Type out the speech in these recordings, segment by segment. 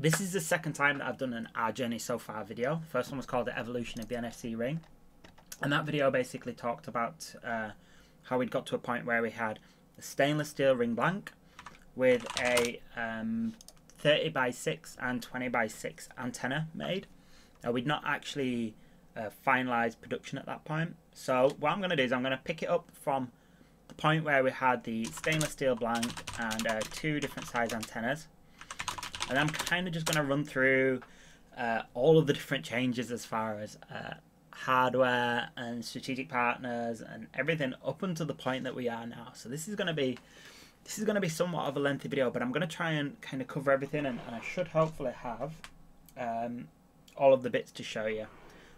This is the second time that I've done an Our Journey So Far video. The first one was called The Evolution of the Nsc Ring. And that video basically talked about how we'd got to a point where we had a stainless steel ring blank with a 30 by 6 and 20 by 6 antenna made. We'd not actually finalised production at that point. So what I'm going to do is I'm going to pick it up from the point where we had the stainless steel blank and 2 different size antennas. And I'm kind of just going to run through all of the different changes as far as hardware and strategic partners and everything up until the point that we are now. So this is going to be somewhat of a lengthy video, but I'm going to try and kind of cover everything, and I should hopefully have all of the bits to show you.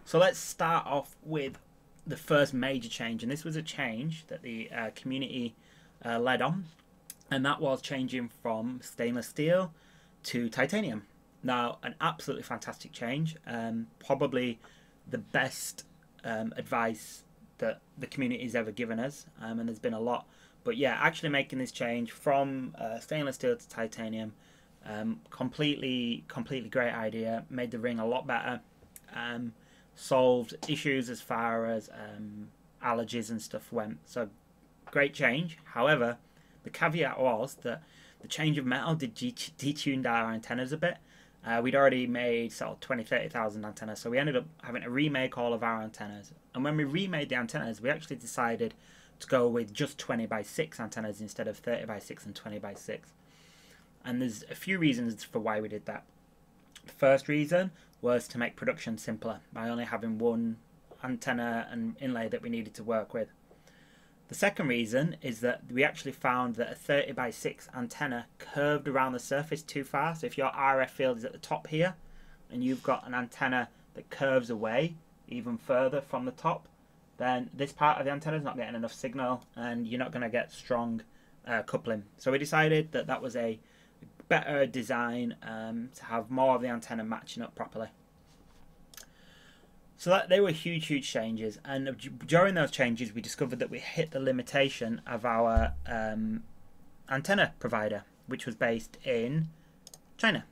So let's start off with the first major change, and this was a change that the community led on, and that was changing from stainless steel to titanium. Now, an absolutely fantastic change, probably the best advice that the community has ever given us, and there's been a lot. But yeah, actually making this change from stainless steel to titanium, completely great idea. Made the ring a lot better. Solved issues as far as allergies and stuff went. So great change. However, the caveat was that the change of metal did detuned our antennas a bit. We'd already made sort of 20,000-30,000 antennas, so we ended up having to remake all of our antennas. And when we remade the antennas, we actually decided to go with just 20 by 6 antennas instead of 30 by 6 and 20 by 6. And there's a few reasons for why we did that. The first reason was to make production simpler by only having one antenna and inlay that we needed to work with. The second reason is that we actually found that a 30 by 6 antenna curved around the surface too far. So if your RF field is at the top here and you've got an antenna that curves away even further from the top, then this part of the antenna is not getting enough signal and you're not going to get strong coupling. So we decided that that was a better design to have more of the antenna matching up properly. So they were huge changes, and during those changes we discovered that we hit the limitation of our antenna provider, which was based in China.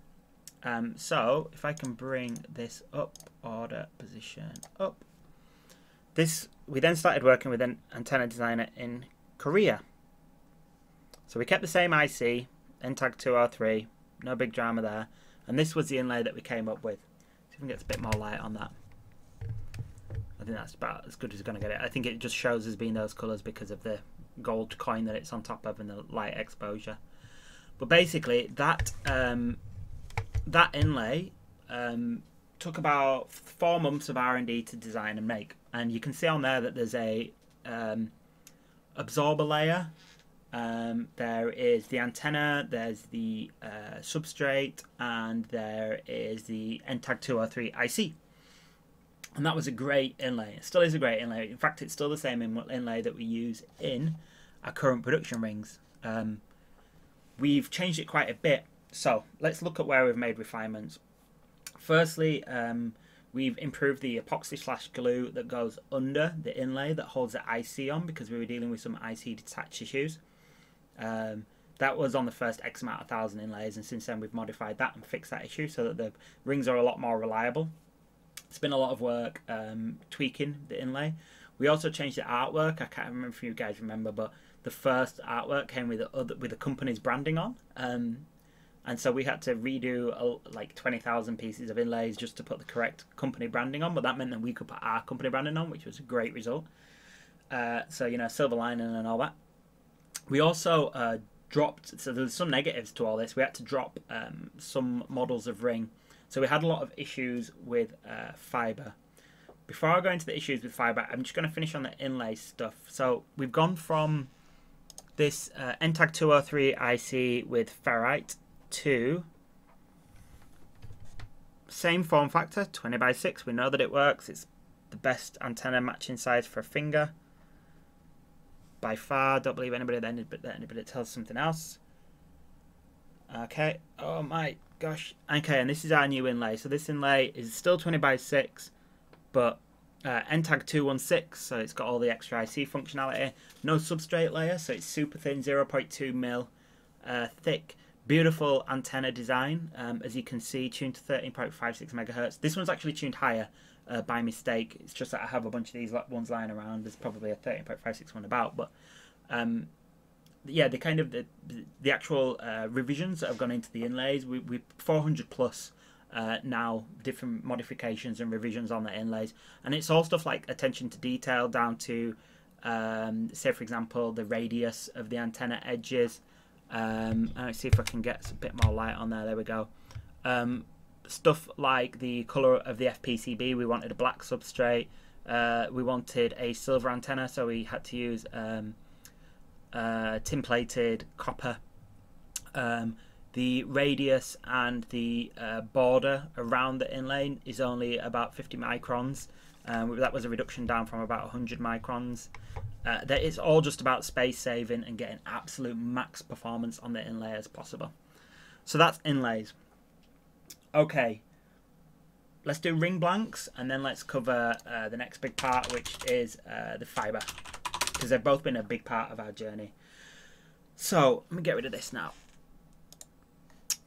So if I can bring this up, order position up. We then started working with an antenna designer in Korea. So we kept the same IC, NTAG 203, no big drama there, and this was the inlay that we came up with. See if we can get a bit more light on that. I think that's about as good as it's going to get it. I think it just shows as being those colours because of the gold coin that it's on top of and the light exposure. But basically, that inlay took about 4 months of R&D to design and make. And you can see on there that there's a absorber layer. There is the antenna, there's the substrate, and there is the NTAG 203 IC. And that was a great inlay. It still is a great inlay. In fact, it's still the same inlay that we use in our current production rings. We've changed it quite a bit. So let's look at where we've made refinements. Firstly, we've improved the epoxy / glue that goes under the inlay that holds the IC on, because we were dealing with some IC detached issues. That was on the first X amount of 1,000 inlays, and since then we've modified that and fixed that issue so that the rings are a lot more reliable. It's been a lot of work tweaking the inlay. We also changed the artwork. I can't remember if you guys remember, but the first artwork came with the company's branding on, and so we had to redo like 20,000 pieces of inlays just to put the correct company branding on. But that meant that we could put our company branding on, which was a great result. So you know, silver lining and all that. We also dropped. So there's some negatives to all this. We had to drop some models of ring. So we had a lot of issues with fibre. Before I go into the issues with fibre, I'm just going to finish on the inlay stuff. So we've gone from this NTAG 203 IC with ferrite to same form factor, 20 by 6. We know that it works. It's the best antenna matching size for a finger by far. Don't believe anybody that tells something else. Okay. Oh my gosh. Okay, and this is our new inlay. So this inlay is still 20 by 6, but NTAG 216, so it's got all the extra IC functionality. No substrate layer, so it's super thin, 0.2 mil thick, Beautiful antenna design, as you can see, tuned to 13.56 megahertz. This one's actually tuned higher by mistake. It's just that I have a bunch of these ones lying around. There's probably a 13.56 one about, but yeah, the kind of the actual revisions that have gone into the inlays, we 400 plus now, different modifications and revisions on the inlays, and it's all stuff like attention to detail down to say for example the radius of the antenna edges. Let's see if I can get a bit more light on there. There we go. Stuff like the color of the FPCB, we wanted a black substrate. We wanted a silver antenna, so we had to use tin plated copper. The radius and the border around the inlay is only about 50 microns. That was a reduction down from about 100 microns. It's all just about space saving and getting absolute max performance on the inlay as possible. So that's inlays. Okay, let's do ring blanks, and then let's cover the next big part, which is the fiber, because they've both been a big part of our journey. So let me get rid of this now.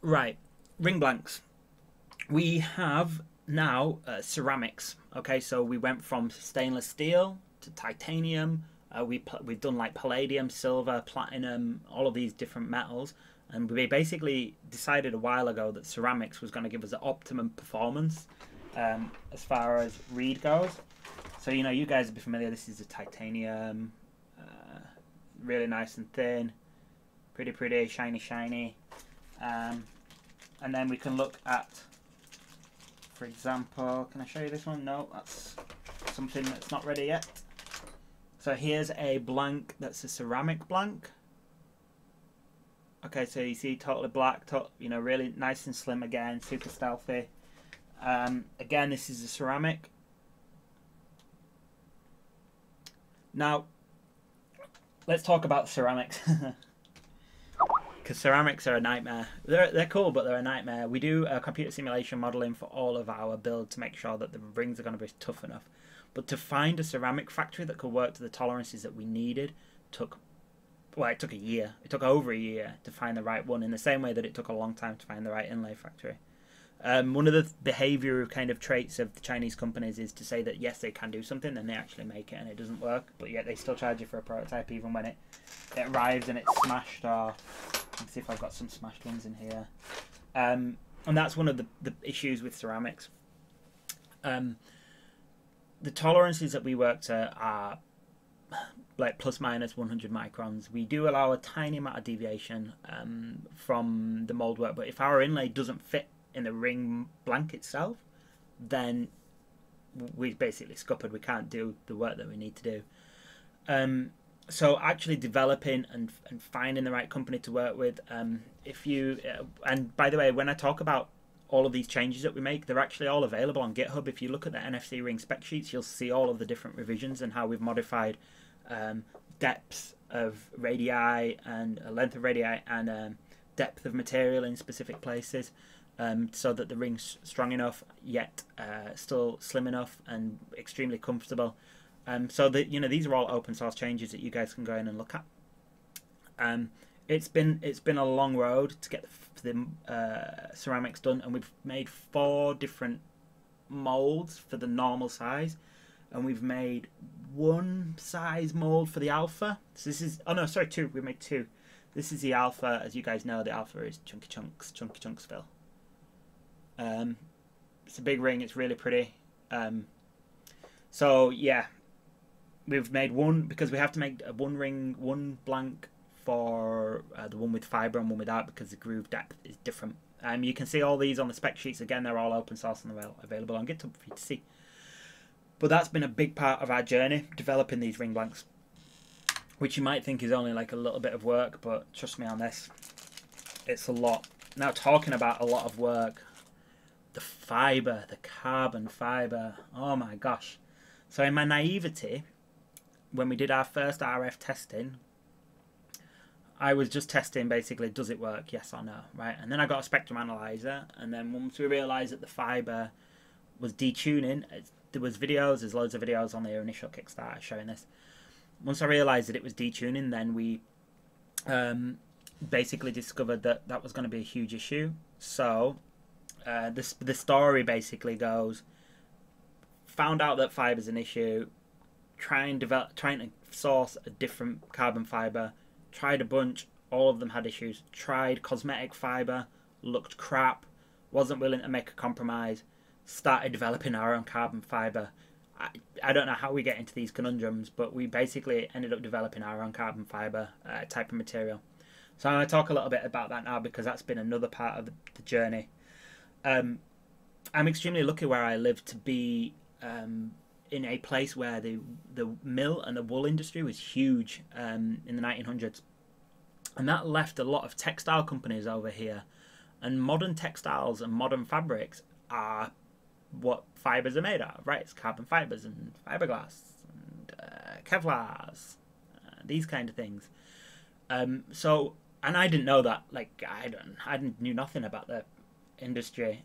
Right, ring blanks. We have now ceramics. Okay, so we went from stainless steel to titanium. We've done like palladium, silver, platinum, all of these different metals, and we basically decided a while ago that ceramics was going to give us the optimum performance as far as read goes. So you know, you guys will be familiar. This is a titanium, really nice and thin, pretty, shiny. And then we can look at, for example, can I show you this one? No, that's something that's not ready yet. So here's a blank that's a ceramic blank. Okay, so you see totally black, you know, really nice and slim again, super stealthy. Again, this is a ceramic. Now, let's talk about ceramics. Because ceramics are a nightmare. They're cool, but they're a nightmare. We do computer simulation modeling for all of our build to make sure that the rings are going to be tough enough. But to find a ceramic factory that could work to the tolerances that we needed took a year. It took over a year to find the right one, in the same way that it took a long time to find the right inlay factory. One of the behaviour kind of traits of the Chinese companies is to say that yes, they can do something, then they actually make it and it doesn't work, but yet they still charge you for a prototype even when it arrives and it's smashed. Or let's see if I've got some smashed ones in here. And that's one of the issues with ceramics. The tolerances that we worked at are like plus minus 100 microns. We do allow a tiny amount of deviation from the mold work, but if our inlay doesn't fit in the ring blank itself, then we're basically scuppered. We can't do the work that we need to do. So actually developing and finding the right company to work with, and by the way, when I talk about all of these changes that we make, they're actually all available on GitHub. If you look at the Nsc Ring spec sheets, you'll see all of the different revisions and how we've modified depths of radii and length of radii and depth of material in specific places, so that the ring's strong enough yet still slim enough and extremely comfortable. So that, you know, these are all open source changes that you guys can go in and look at. It's been a long road to get the ceramics done, and we've made 4 different molds for the normal size, and we've made 1 size mold for the alpha. So this is, oh no, sorry, 2. We made 2. This is the alpha. As you guys know, the alpha is chunky chunks fill. It's a big ring. It's really pretty. So yeah, we've made 1 because we have to make 1 ring, 1 blank for the one with fibre and one without, because the groove depth is different. You can see all these on the spec sheets. Again, they're all open source and they're available on GitHub for you to see. But that's been a big part of our journey, developing these ring blanks, which you might think is only like a little bit of work, but trust me on this, it's a lot. Now, talking about a lot of work, the fibre, the carbon fibre, oh my gosh. So in my naivety, when we did our first RF testing, I was just testing basically, does it work, yes or no, right? And then I got a spectrum analyzer, and then once we realised that the fibre was detuning, there was videos, there's loads of videos on the initial Kickstarter showing this. Once I realised that it was detuning, then we basically discovered that that was going to be a huge issue. So the story basically goes, found out that fiber's an issue, trying to source a different carbon fiber, tried a bunch, all of them had issues, tried cosmetic fiber, looked crap, wasn't willing to make a compromise, started developing our own carbon fiber. I don't know how we get into these conundrums, but we basically ended up developing our own carbon fiber type of material. So I'm going to talk a little bit about that now, because that's been another part of the journey. I'm extremely lucky where I live to be in a place where the mill and the wool industry was huge in the 1900s. And that left a lot of textile companies over here. And modern textiles and modern fabrics are what fibers are made of, right? It's carbon fibers and fiberglass and Kevlars, these kind of things. So, and I didn't know that. Like, I knew nothing about the industry.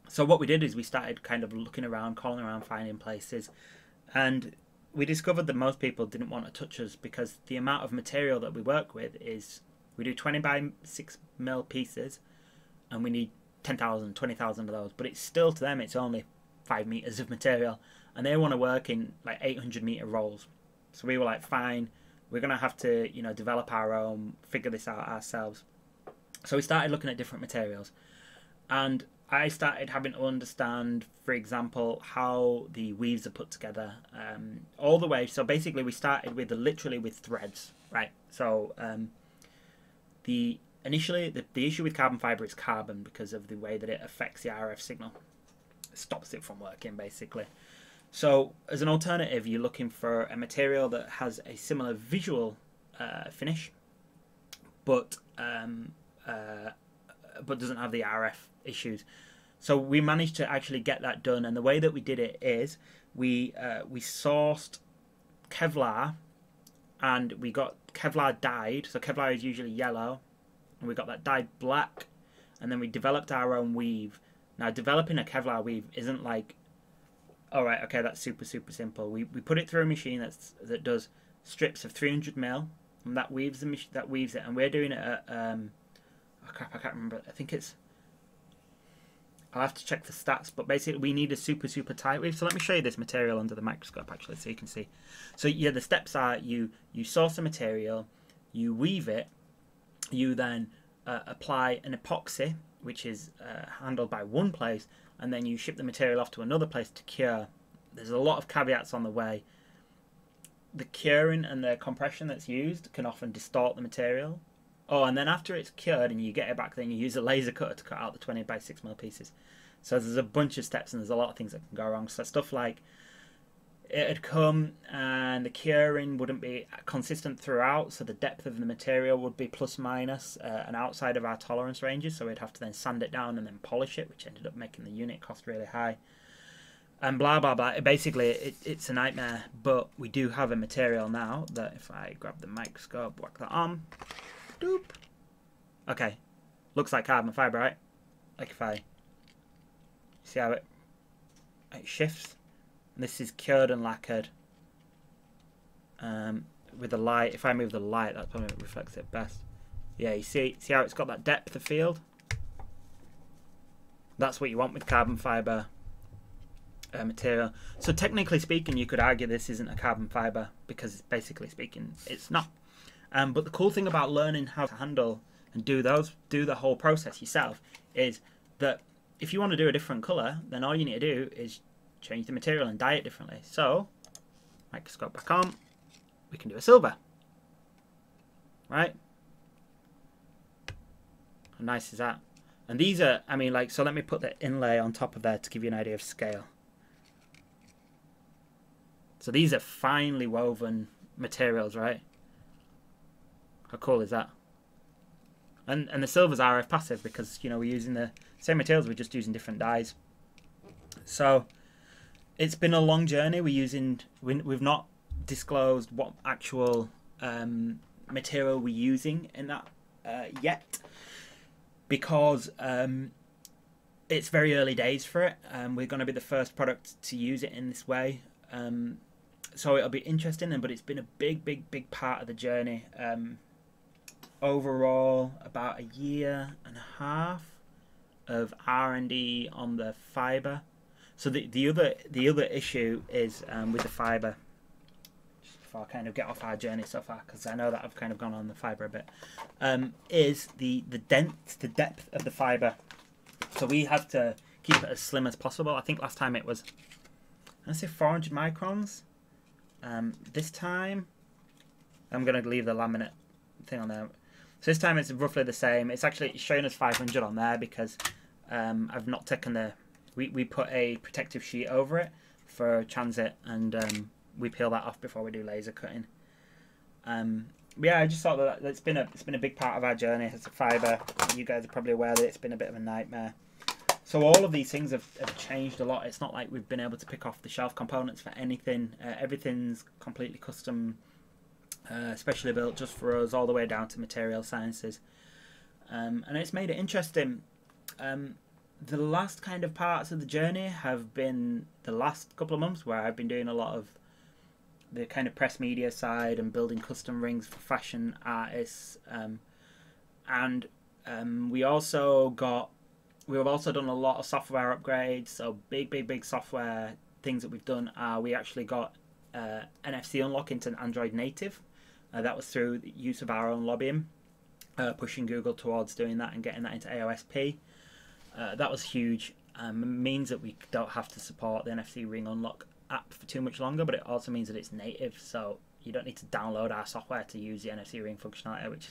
So what we did is we started kind of looking around, calling around, finding places, and we discovered that most people didn't want to touch us because the amount of material that we work with is, we do 20 by 6 mil pieces, and we need 10,000, 20,000 of those, but it's still, to them, it's only 5 meters of material, and they want to work in like 800 meter rolls. So we were like, fine, we're going to have to, you know, develop our own, figure this out ourselves. So we started looking at different materials, and I started having to understand, for example, how the weaves are put together, all the way. So basically we started with literally with threads, right? So initially the issue with carbon fiber is carbon, because of the way that it affects the RF signal. It stops it from working, basically. So as an alternative, you're looking for a material that has a similar visual finish, but doesn't have the RF issues. So we managed to actually get that done, and the way that we did it is we sourced Kevlar, and we got Kevlar dyed. So Kevlar is usually yellow, and we got that dyed black, and then we developed our own weave. Now, developing a Kevlar weave isn't like, all right, okay, that's super simple. We put it through a machine that does strips of 300 mil, and that weaves it, and we're doing it at oh crap, I can't remember. I think it's, I'll have to check the stats, but basically we need a super tight weave. So let me show you this material under the microscope, actually, so you can see. So yeah, the steps are you source the material, you weave it, you then apply an epoxy, which is handled by one place, and then you ship the material off to another place to cure. There's a lot of caveats on the way. The curing and the compression that's used can often distort the material. Oh, and then after it's cured and you get it back, then you use a laser cutter to cut out the 20 by 6 mil pieces. So there's a bunch of steps, and there's a lot of things that can go wrong. So stuff like, it'd come and the curing wouldn't be consistent throughout, so the depth of the material would be plus minus and outside of our tolerance ranges, so we'd have to then sand it down and then polish it, which ended up making the unit cost really high. And blah blah blah. Basically, it's a nightmare, but we do have a material now that if I grab the microscope, whack that on, doop. Okay, looks like carbon fiber, right? Like if I see how it shifts. This is cured and lacquered with the light. If I move the light, that probably reflects it best. Yeah, you see how it's got that depth of field? That's what you want with carbon fiber material. So technically speaking, you could argue this isn't a carbon fiber, because basically speaking, it's not. But the cool thing about learning how to handle and do the whole process yourself is that if you want to do a different color, then all you need to do is change the material and dye it differently. So, microscope back on, we can do a silver, right? How nice is that? And these are, I mean, like, so let me put the inlay on top of there to give you an idea of scale. So these are finely woven materials, right? How cool is that? And the silver's RF passive, because, you know, we're using the same materials, we're just using different dyes. So it's been a long journey. We've not disclosed what actual material we're using in that yet, because it's very early days for it. We're going to be the first product to use it in this way. So it'll be interesting, but it's been a big part of the journey. overall about a year and a half of R&D on the fiber. So the other issue is with the fiber. Just before I kind of get off our journey so far, because I know that I've kind of gone on the fiber a bit, is the depth of the fiber. So we have to keep it as slim as possible. I think last time it was, let's say 400 microns. This time, I'm going to leave the laminate thing on there. So this time it's roughly the same. It's actually showing us 500 on there because I've not taken the... We put a protective sheet over it for transit, and we peel that off before we do laser cutting. But yeah, I just thought that it's been a big part of our journey as a fiber. You guys are probably aware that it's been a bit of a nightmare. So all of these things have changed a lot. It's not like we've been able to pick off the shelf components for anything. Everything's completely custom, specially built just for us, all the way down to material sciences. And it's made it interesting. The last kind of parts of the journey have been the last couple of months, where I've been doing a lot of the kind of press media side and building custom rings for fashion artists. We've also done a lot of software upgrades. So big software things that we've done are we actually got NFC unlock into Android native. That was through the use of our own lobbying, pushing Google towards doing that and getting that into AOSP. That was huge. Means that we don't have to support the NFC Ring unlock app for too much longer, but it also means that it's native, so you don't need to download our software to use the NFC Ring functionality, which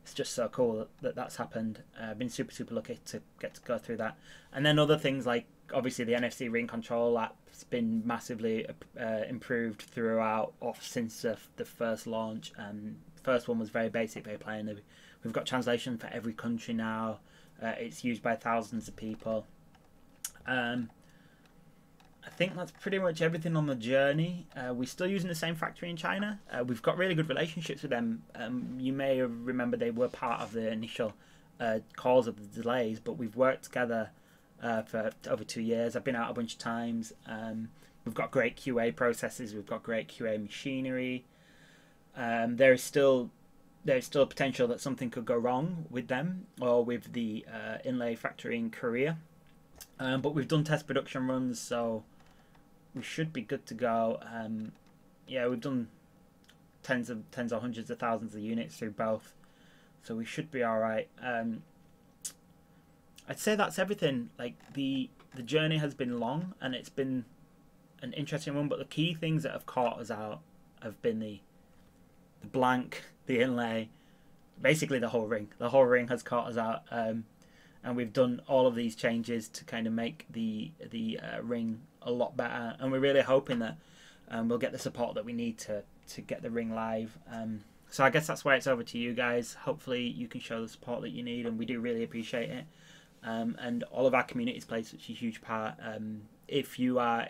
it's just so cool that that's happened. I've been super lucky to get to go through that. And then other things like obviously the NFC Ring control app's been massively improved throughout since the first launch. First one was very basic, very plain. We've got translation for every country now. It's used by thousands of people. I think that's pretty much everything on the journey. We're still using the same factory in China. We've got really good relationships with them. You may remember they were part of the initial cause of the delays, but we've worked together for over 2 years. I've been out a bunch of times. We've got great QA processes. We've got great QA machinery. There's still potential that something could go wrong with them or with the inlay factory in Korea. But we've done test production runs, so we should be good to go. Yeah, we've done tens or hundreds of thousands of units through both, so we should be all right. I'd say that's everything. Like the journey has been long and it's been an interesting one, but the key things that have caught us out have been the blank, the inlay, basically the whole ring. The whole ring has caught us out. And we've done all of these changes to kind of make the ring a lot better, and we're really hoping that we'll get the support that we need to get the ring live. So I guess that's where it's over to you guys. Hopefully you can show the support that you need, and we do really appreciate it. And all of our communities play such a huge part. If you are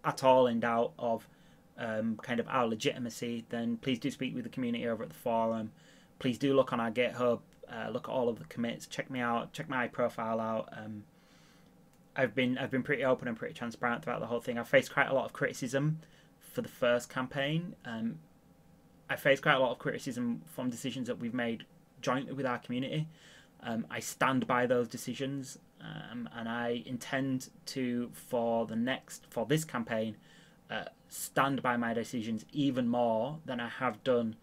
at all in doubt of kind of our legitimacy, then please do speak with the community over at the forum. Please do look on our GitHub. Look at all of the commits. Check me out. Check my profile out. I've been pretty open and pretty transparent throughout the whole thing. I've faced quite a lot of criticism for the first campaign. I faced quite a lot of criticism from decisions that we've made jointly with our community. I stand by those decisions, and I intend to for this campaign stand by my decisions even more than I have done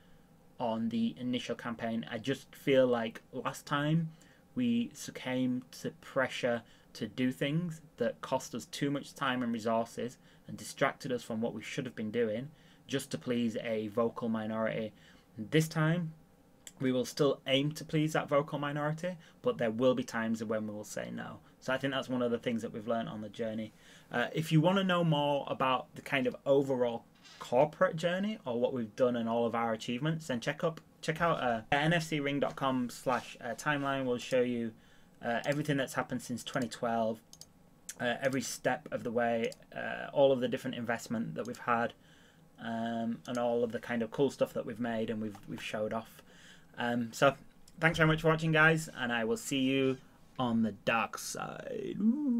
on the initial campaign. I just feel like last time we succumbed to pressure to do things that cost us too much time and resources and distracted us from what we should have been doing just to please a vocal minority. This time we will still aim to please that vocal minority, but there will be times when we will say no. So I think that's one of the things that we've learned on the journey. If you want to know more about the kind of overall corporate journey or what we've done and all of our achievements, then check out nfcring.com/timeline. Will show you everything that's happened since 2012, every step of the way, all of the different investment that we've had, and all of the kind of cool stuff that we've made and we've showed off. So thanks very much for watching, guys, and I will see you on the dark side. Ooh.